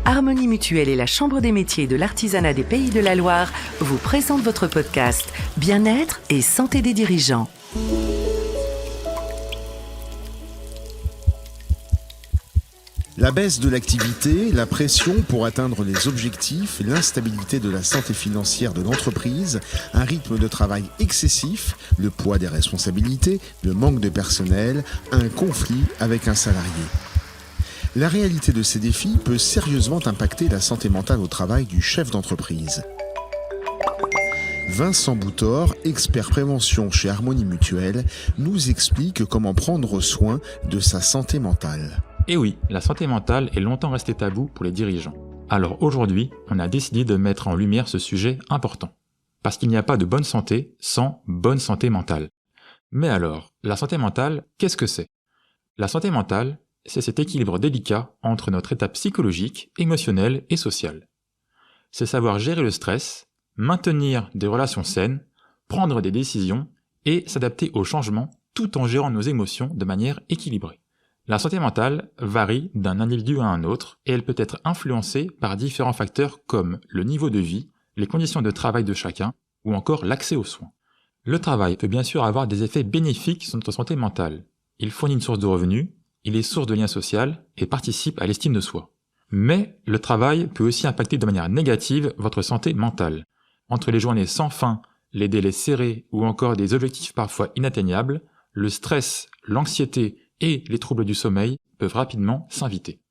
Harmonie Mutuelle et la Chambre des métiers de l'artisanat des Pays de la Loire vous présentent votre podcast Bien-être et santé des dirigeants. La baisse de l'activité, la pression pour atteindre les objectifs, l'instabilité de la santé financière de l'entreprise, un rythme de travail excessif, le poids des responsabilités, le manque de personnel, un conflit avec un salarié. La réalité de ces défis peut sérieusement impacter la santé mentale au travail du chef d'entreprise. Vincent Boutor, expert prévention chez Harmonie Mutuelle, nous explique comment prendre soin de sa santé mentale. Et oui, la santé mentale est longtemps restée tabou pour les dirigeants. Alors aujourd'hui, on a décidé de mettre en lumière ce sujet important. Parce qu'il n'y a pas de bonne santé sans bonne santé mentale. Mais alors, la santé mentale, qu'est-ce que c'est ? La santé mentale, c'est cet équilibre délicat entre notre état psychologique, émotionnel et social. C'est savoir gérer le stress, maintenir des relations saines, prendre des décisions et s'adapter aux changements tout en gérant nos émotions de manière équilibrée. La santé mentale varie d'un individu à un autre et elle peut être influencée par différents facteurs comme le niveau de vie, les conditions de travail de chacun ou encore l'accès aux soins. Le travail peut bien sûr avoir des effets bénéfiques sur notre santé mentale. Il fournit une source de revenus, il est source de lien social et participe à l'estime de soi. Mais le travail peut aussi impacter de manière négative votre santé mentale. Entre les journées sans fin, les délais serrés ou encore des objectifs parfois inatteignables, le stress, l'anxiété et les troubles du sommeil peuvent rapidement s'inviter.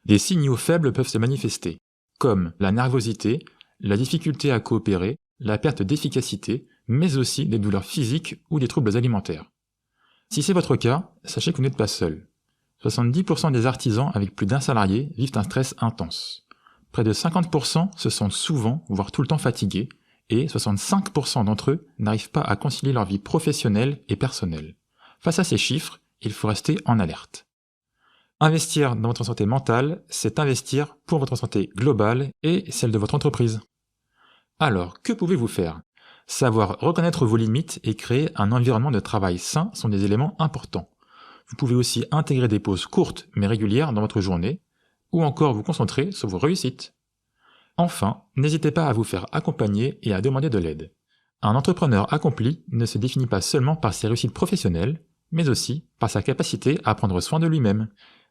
Des signaux faibles peuvent se manifester, comme la nervosité, la difficulté à coopérer, la perte d'efficacité, mais aussi des douleurs physiques ou des troubles alimentaires. Si c'est votre cas, sachez que vous n'êtes pas seul. 70% des artisans avec plus d'un salarié vivent un stress intense. Près de 50% se sentent souvent, voire tout le temps fatigués, et 65% d'entre eux n'arrivent pas à concilier leur vie professionnelle et personnelle. Face à ces chiffres, il faut rester en alerte. Investir dans votre santé mentale, c'est investir pour votre santé globale et celle de votre entreprise. Alors, que pouvez-vous faire ? Savoir reconnaître vos limites et créer un environnement de travail sain sont des éléments importants. Vous pouvez aussi intégrer des pauses courtes mais régulières dans votre journée, ou encore vous concentrer sur vos réussites. Enfin, n'hésitez pas à vous faire accompagner et à demander de l'aide. Un entrepreneur accompli ne se définit pas seulement par ses réussites professionnelles, mais aussi par sa capacité à prendre soin de lui-même.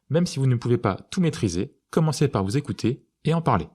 Même si vous ne pouvez pas tout maîtriser, commencez par vous écouter et en parler.